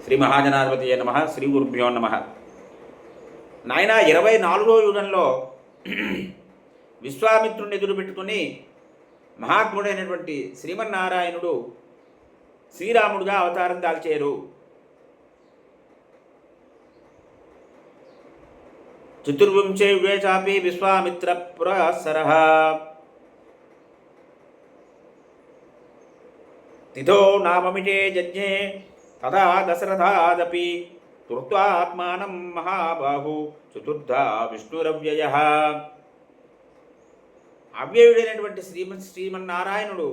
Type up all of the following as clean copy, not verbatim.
శ్రీ మహాజనాధిపతయే నమః. శ్రీ గురుభ్యో నమః. నాయన 24వ యుగంలో విశ్వామిత్రుని ఎదురు పెట్టుకుని మహాత్ముడైనటువంటి శ్రీమన్నారాయణుడు శ్రీరాముడుగా అవతారం దాల్చారు. చతుర్వింశే యుగే చాపి విశ్వామిత్ర పురస్సరః తిథో నామమిటే యజ్ఞే తదా దశరథాదపి కృత్వాత్మానం మహాబాహు చతుర్థ విష్ణురవ్యయః. అవ్యయుడైనటువంటి శ్రీమన్నారాయణుడు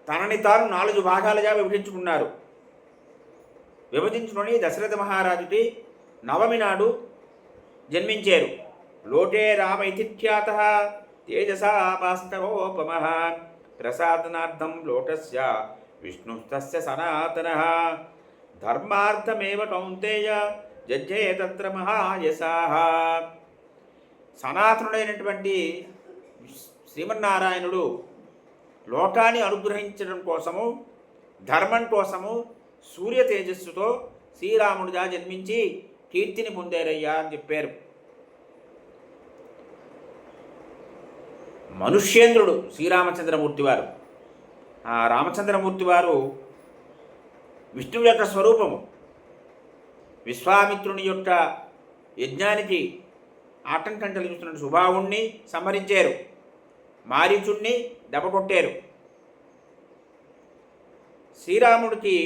తనని తాను 4 భాగాలుగా విభజించుకున్నారు. విభజించుకొని దశరథ మహారాజుకి నవమి నాడు జన్మించారు. లోటే రామ ఇతి ఖ్యాతః తేజసా భాస్కరోపమః ప్రసాదనార్థం లోటస్య విష్ణుస్తస్య సనాతనః ధర్మార్థమేవ కౌంతేయ జజ్జే తత్ర మహాయశాః. సనాతనుడైనటువంటి శ్రీమన్నారాయణుడు లోకాన్ని అనుగ్రహించడం కోసము, ధర్మం కోసము సూర్య తేజస్సుతో శ్రీరాముడిగా జన్మించి కీర్తిని పొందారయ్యా అని చెప్పారు. మనుష్యేంద్రుడు శ్రీరామచంద్రమూర్తి వారు. ఆ రామచంద్రమూర్తి వారు విష్ణువు యొక్క స్వరూపము. విశ్వామిత్రుని యొక్క యజ్ఞానికి ఆటంకం కలిగిస్తున్న సుబాహుణ్ణి సంహరించారు. మారీచుణ్ణి దెబ్బకొట్టారు. శ్రీరాముడికి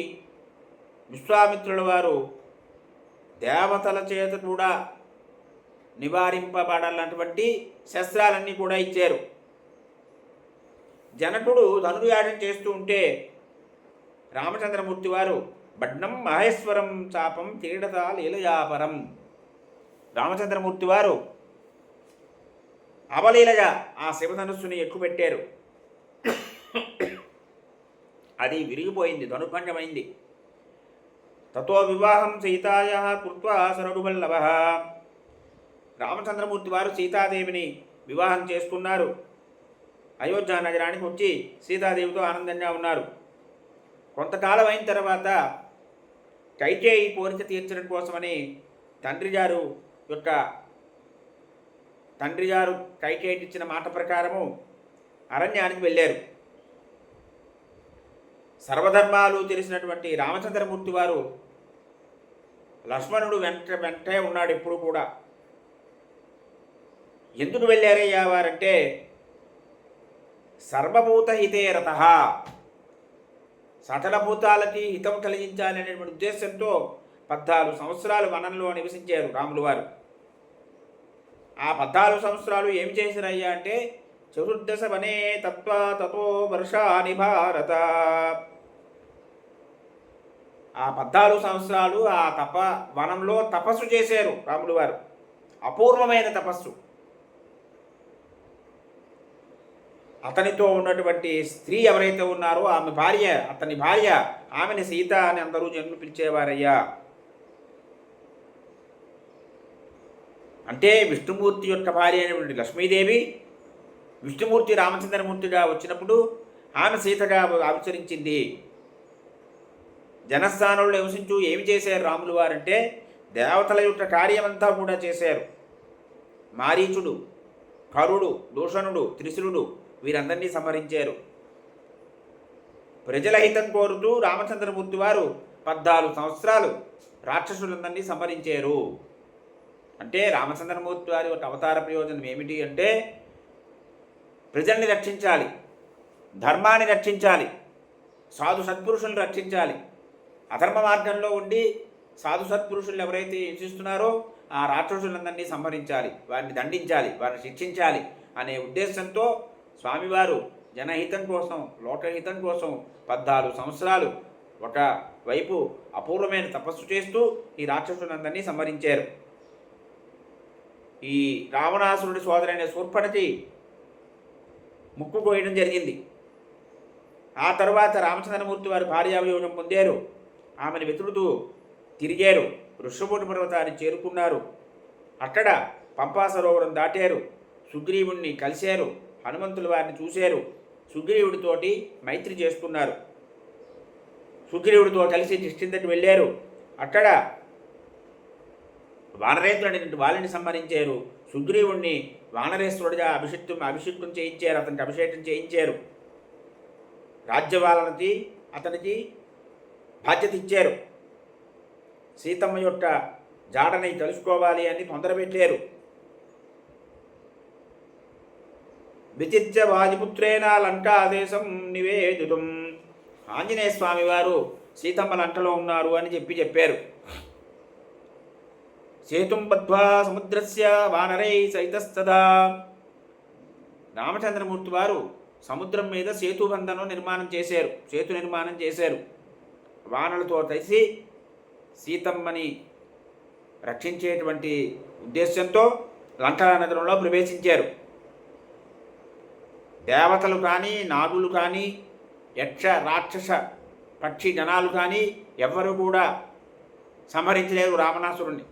విశ్వామిత్రుల వారు దేవతల చేత కూడా నివారింపబడాలన్నటువంటి శస్త్రాలన్నీ కూడా ఇచ్చారు. జనకుడు ధనుర్యాగం చేస్తూ ఉంటే రామచంద్రమూర్తి వారు భగ్నం మహేశ్వరం చాపం క్రీడత లీలయాపరం. రామచంద్రమూర్తి వారు అవలీలగా ఆ శివధనుస్సుని ఎక్కుపెట్టారు. అది విరిగిపోయింది, ధనుర్భంగమైంది. తతో వివాహం సీతాయా కృత్వా సరడువల్లభః. రామచంద్రమూర్తి వారు సీతాదేవిని వివాహం చేసుకున్నారు. అయోధ్య నగరానికి వచ్చి సీతాదేవితో ఆనందంగా ఉన్నారు. కొంతకాలం అయిన తర్వాత కైకేయి కోరిక తీర్చడం కోసమని తండ్రి గారు కైకేయికి ఇచ్చిన మాట ప్రకారము అరణ్యానికి వెళ్ళారు. సర్వధర్మాలు తెలిసినటువంటి రామచంద్రమూర్తి వారు లక్ష్మణుడు వెంటే ఉన్నాడు ఎప్పుడు కూడా. ఎందుకు వెళ్ళారయ్యా వారంటే సర్వభూత హితే రతః, సకల భూతాలకి హితం కలిగించాలనేటువంటి ఉద్దేశంతో 14 సంవత్సరాలు వనంలో నివసించారు రాములు వారు. ఆ 14 సంవత్సరాలు ఏం చేశారయ్యా అంటే చతుర్దశ వనే తత్వా తతో వర్షాని భారత. ఆ 14 సంవత్సరాలు ఆ వనంలో తపస్సు చేశారు రాములు వారు. అపూర్వమైన తపస్సు. అతనితో ఉన్నటువంటి స్త్రీ ఎవరైతే ఉన్నారో అతని భార్య ఆమెని సీత అని అందరూ జనులు పిలిచేవారయ్యా. అంటే విష్ణుమూర్తి యొక్క భార్య అయినటువంటి లక్ష్మీదేవి విష్ణుమూర్తి రామచంద్రమూర్తిగా వచ్చినప్పుడు ఆమె సీతగా ఆవిష్కరించింది. జనస్థానంలో నివసించు ఏమి చేశారు రాములు వారంటే దేవతల యొక్క కార్యమంతా కూడా చేశారు. మారీచుడు, కరుడు, దూషణుడు, త్రిశురుడు వీరందరినీ సంహరించారు. ప్రజల హితం కోరుతూ రామచంద్రమూర్తి వారు 14 సంవత్సరాలు రాక్షసులందరినీ సంహరించారు. అంటే రామచంద్రమూర్తి వారి యొక్క అవతార ప్రయోజనం ఏమిటి అంటే ప్రజల్ని రక్షించాలి, ధర్మాన్ని రక్షించాలి, సాధు సత్పురుషులను రక్షించాలి. అధర్మ మార్గంలో ఉండి సాధు సత్పురుషులు ఎవరైతే హింసిస్తున్నారో ఆ రాక్షసులందరినీ సంహరించాలి, వారిని దండించాలి, వారిని శిక్షించాలి అనే ఉద్దేశంతో స్వామివారు జనహితం కోసం, లోకహితం కోసం 14 సంవత్సరాలు ఒకవైపు అపూర్వమైన తపస్సు చేస్తూ ఈ రాక్షసులందరినీ సంహరించారు. ఈ రావణాసురుడి సోదరైన శూర్పణకి ముక్కు కోయడం జరిగింది. ఆ తర్వాత రామచంద్రమూర్తి వారు భార్యావియోగం పొందారు. ఆమెను వెతుకుతూ తిరిగారు. ఋషభూటి పర్వతాన్ని చేరుకున్నారు. అక్కడ పంపా సరోవరం దాటారు. సుగ్రీవుణ్ణి కలిశారు. హనుమంతుల వారిని చూశారు. సుగ్రీవుడితోటి మైత్రి చేసుకున్నారు. సుగ్రీవుడితో కలిసి కిష్కింధకి వెళ్ళారు. అక్కడ వానరేంద్రుడు వాళ్ళని సంహరించారు. సుగ్రీవుణ్ణి వానరేశ్వరుడిగా అభిషిక్తం చేయించారు, అతనికి అభిషేకం చేయించారు. రాజ్యపాలనకి అతనికి బాధ్యత ఇచ్చారు. సీతమ్మ యొక్క జాడని తెలుసుకోవాలి అని తొందర పెట్టారు. విచిత్య వాజిపుత్రేణ లంకాదేశం నివేదితం. ఆంజనేయ స్వామి వారు సీతమ్మ లంకలో ఉన్నారు అని చెప్పారు. సేతుం బద్ధ్వా సముద్రస్య వానరై సైతస్తదా. రామచంద్రమూర్తి వారు సముద్రం మీద సేతు నిర్మాణం చేశారు. వానలతో కలిసి సీతమ్మని రక్షించేటువంటి ఉద్దేశంతో లంకా నగరంలో ప్రవేశించారు. దేవతలు కానీ, నాగులు కానీ, యక్ష రాక్షస పక్షి జనాలు కానీ ఎవ్వరూ కూడా సంహరించలేరు రావణాసురుణ్ణి.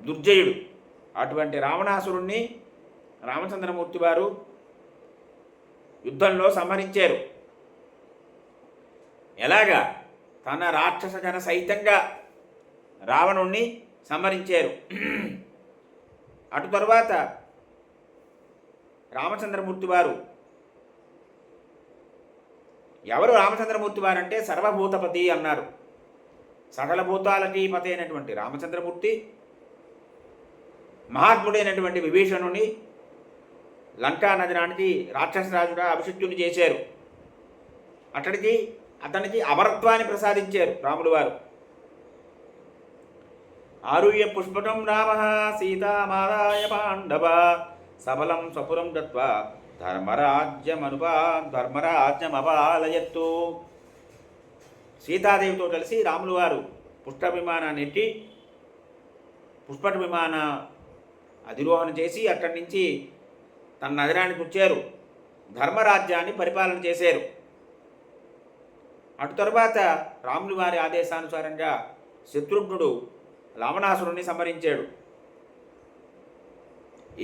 దుర్జయుడు అటువంటి రావణాసురుణ్ణి రామచంద్రమూర్తి వారు యుద్ధంలో సంహరించారు. ఎలాగా? తన రాక్షస జన సైతంగా రావణుణ్ణి సంహరించారు. అటు తరువాత రామచంద్రమూర్తి వారు ఎవరు? రామచంద్రమూర్తి వారు అంటే సర్వభూతపతి అన్నారు. సకల భూతాలకి పతి అయినటువంటి రామచంద్రమూర్తి మహాత్ముడైనటువంటి విభీషణుని లంకా నగరానికి రాక్షసరాజుగా అభిషిక్తుని చేశారు. అతనికి అమరత్వాన్ని ప్రసాదించారు రాములు వారు. ఆరుహ్య పుష్పకం రామ సీతామాదాయ పాండవ సఫలం స్వపురం దత్వా ధర్మరాజ్యమపాలయత్తు. సీతాదేవితో కలిసి రాములు వారు పుష్ప విమాన అధిరోహణ చేసి అక్కడి నుంచి తన నగరానికి వచ్చారు. ధర్మరాజ్యాన్ని పరిపాలన చేశారు. అటు తరువాత రాములు వారి ఆదేశానుసారంగా శత్రుఘ్నుడు రావణాసురుణ్ణి సంహరించాడు.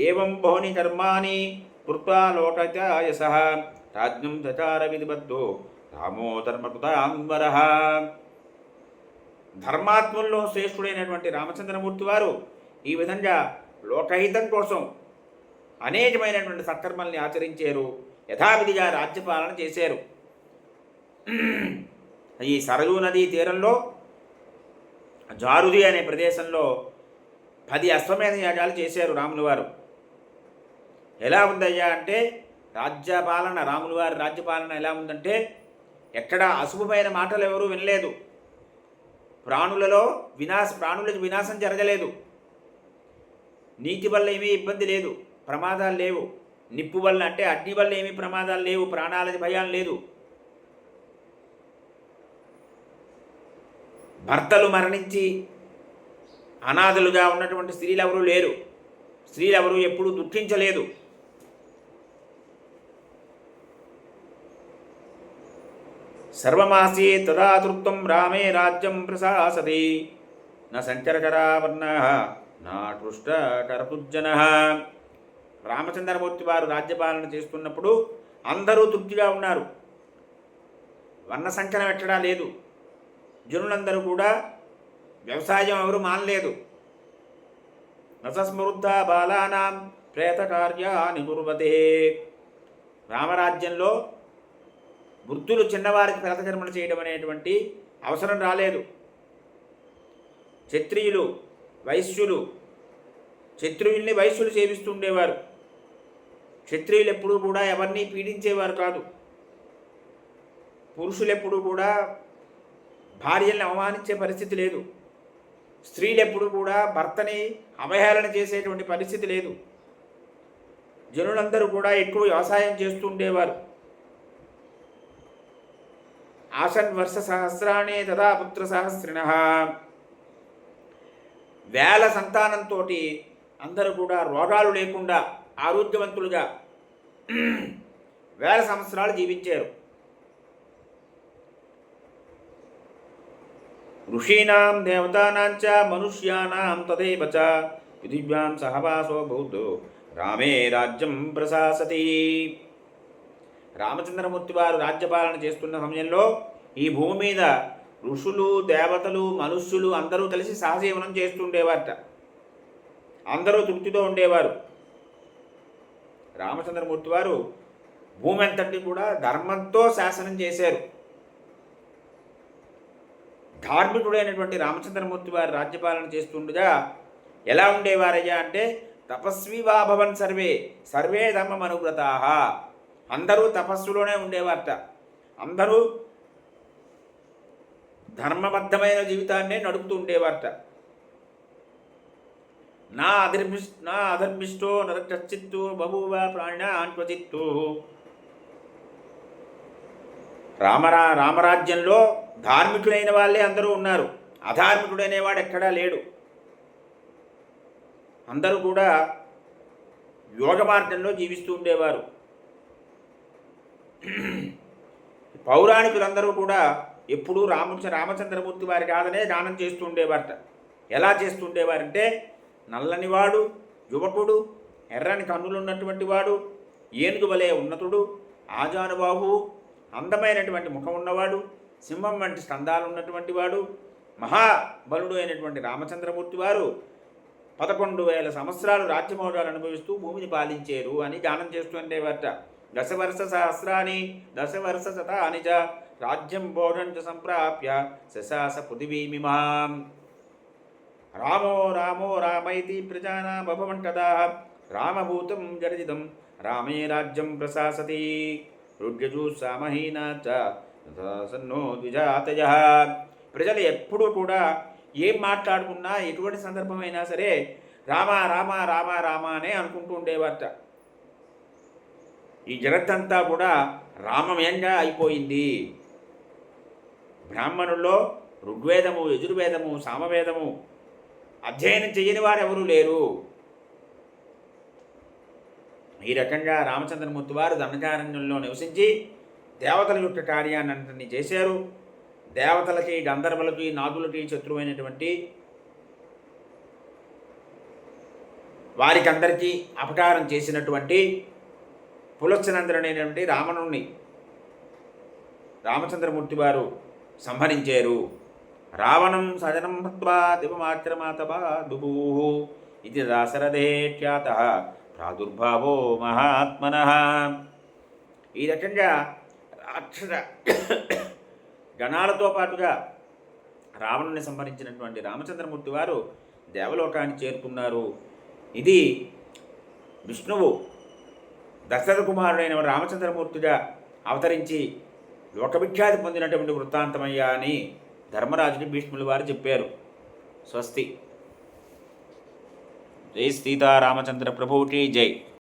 ఏవం బహుని కర్మాణి కృత్వా లోకయశః రాజ్యం చచార విధిబద్ధో రామో ధర్మకృతాన్వరః. ధర్మాత్ముల్లో శ్రేష్ఠుడైనటువంటి రామచంద్రమూర్తి వారు ఈ విధంగా లోకహితం కోసం అనేకమైనటువంటి సత్కర్మల్ని ఆచరించారు. యథావిధిగా రాజ్యపాలన చేశారు. ఈ సరయూ నదీ తీరంలో జారుది అనే ప్రదేశంలో 10 అశ్వమేధ యాగాలు చేశారు రాములు వారు. ఎలా ఉందయ్యా అంటే రాములు వారి రాజ్యపాలన ఎలా ఉందంటే ఎక్కడ అశుభమైన మాటలు ఎవరూ వినలేదు. ప్రాణులకి వినాశం జరగలేదు. నీటి వల్ల ఏమీ ఇబ్బంది లేదు, ప్రమాదాలు లేవు. నిప్పు వల్ల అంటే అగ్ని వల్ల ఏమీ ప్రమాదాలు లేవు, ప్రాణాలకి భయం లేదు. భర్తలు మరణించి అనాథలుగా ఉన్నటువంటి స్త్రీలు ఎవరూ లేరు. స్త్రీలు ఎవరూ ఎప్పుడూ దుఃఖించలేదు. సర్వమాసీ తదా తృప్తం రామే రాజ్యం ప్రశాసతి న సంచరకరావర్ణ నాటృష్టకరపుజ్జన. రామచంద్రమూర్తి వారు రాజ్యపాలన చేస్తున్నప్పుడు అందరూ తృప్తిగా ఉన్నారు. వర్ణ సంచలనం ఎక్కడా లేదు. జనులందరూ కూడా వ్యవసాయం ఎవరు మానలేదు. నసస్మృద్ధ బాలానాం ప్రేతకార్యాని కుర్వతే. రామరాజ్యంలో వృద్ధులు చిన్నవారికి ప్రేతకర్మలు చేయడం అనేటువంటి అవసరం రాలేదు. క్షత్రియుల్ని వైశ్యులు సేవిస్తుండేవారు. క్షత్రియులు ఎప్పుడూ కూడా ఎవరిని పీడించేవారు కాదు. పురుషులు ఎప్పుడూ కూడా భార్యల్ని అవమానించే పరిస్థితి లేదు. స్త్రీలు ఎప్పుడూ కూడా భర్తని అవహేళన చేసేటువంటి పరిస్థితి లేదు. జనులందరూ కూడా ఎక్కువ వ్యవసాయం చేస్తుండేవారు. ఆసన్ వర్ష సహస్రాణి తదా పుత్ర సహస్రిణః. వేల సంతానంతో అందరూ కూడా రోగాలు లేకుండా ఆరోగ్యవంతులుగా వేల సంవత్సరాలు జీవించారు. ఋషీణాం దేవతానాం చ మనుష్యానాం తథైవ చ పృథివ్యాం సహవాసో భూతో రామే రాజ్యం ప్రశాసతి. రామచంద్రమూర్తి వారు రాజ్యపాలన చేస్తున్న సమయంలో ఈ భూమి మీద ఋషులు, దేవతలు, మనుష్యులు అందరూ కలిసి సహజీవనం చేస్తుండేవారట. అందరూ తృప్తితో ఉండేవారు. రామచంద్రమూర్తి వారు భూమి అంతటి కూడా ధర్మంతో శాసనం చేశారు. ధార్మికుడైనటువంటి రామచంద్రమూర్తి వారు రాజ్యపాలన చేస్తుండగా ఎలా ఉండేవారయ్యా అంటే, తపస్వివా భవన్ సర్వే సర్వే ధర్మమనువ్రతాః. అందరూ తపస్సులోనే ఉండేవారట. అందరూ ధర్మబద్ధమైన జీవితాన్నే నడుపుతూ ఉండేవారట. నా అధర్మిష్టో నరకశ్చిత్తు బభూవ ప్రాణినాన్వచిత్తు. రామరాజ్యంలో ధార్మికులైన వాళ్ళే అందరూ ఉన్నారు. అధార్మికుడనేవాడు ఎక్కడా లేడు. అందరూ కూడా యోగ మార్గంలో జీవిస్తూ ఉండేవారు. పౌరాణికులందరూ కూడా ఎప్పుడూ రామచంద్రమూర్తి వారి గాథనే గానం చేస్తూ ఉండేవారట. ఎలా చేస్తుండేవారంటే, నల్లనివాడు, యువకుడు, ఎర్రని కన్నులున్నటువంటి వాడు, ఏనుగు వలె ఉన్నతుడు, ఆజానుబాహు, అందమైనటువంటి ముఖం ఉన్నవాడు, సింహం వంటి స్కందాలు ఉన్నటువంటి వాడు, మహాబలుడు అయినటువంటి రామచంద్రమూర్తి వారు 11,000 సంవత్సరాలు రాజ్యమౌఢాలు అనుభవిస్తూ భూమిని పాలించారు అని గానం చేస్తుండేవారట. దశవర్ష సహస్రాని దశవర్ష శతాని చ రాజ్యం బోధం చ సంప్రాప్య శశాస పృథివీమిమాం. రామో రామో రామైతి ప్రజానామభవన్ కదా రామభూతం జర్జితం రామే రాజ్యం ప్రశాసతి రుడ్యజు సామహీన సన్నో ద్విజాతయ. ప్రజలు ఎప్పుడూ కూడా ఏం మాట్లాడుకున్నా, ఎటువంటి సందర్భమైనా సరే రామ రామ రామ రామ అనే అనుకుంటూ ఉండేవారట. ఈ జగత్తంతా కూడా రామమయంగా అయిపోయింది. బ్రాహ్మణుల్లో ఋగ్వేదము, యజుర్వేదము, సామవేదము అధ్యయనం చేయని వారు ఎవరూ లేరు. ఈ రకంగా రామచంద్రమూర్తి వారు దండకారణ్యంలో నివసించి దేవతల యొక్క కార్యాన్ని చేశారు. దేవతలకి, గంధర్వులకి, నాగులకి శత్రువైనటువంటి వారికందరికీ అపకారం చేసినటువంటి పులస్త్యనందనుడైనటువంటి రావణుణ్ణి రామచంద్రమూర్తి వారు సంహరించారు. రావణం సజనం హత్వా దివమాక్రమాతబాదుభూ ఇది దాశరథేఖ్యాతః ప్రాదుర్భావో మహాత్మనః. ఈ రకంగా రాక్షస గణాలతో పాటుగా రావణుని సంహరించినటువంటి రామచంద్రమూర్తి వారు దేవలోకాన్ని చేరుకున్నారు. ఇది విష్ణువు దశరథ కుమారుడైన రామచంద్రమూర్తిగా అవతరించి లోకవిఖ్యాతి పొందినటువంటి వృత్తాంతమయ్యా అని ధర్మరాజుని భీష్ముల వారు చెప్పారు. స్వస్తి. జై సీతారామచంద్ర ప్రభుకి జై.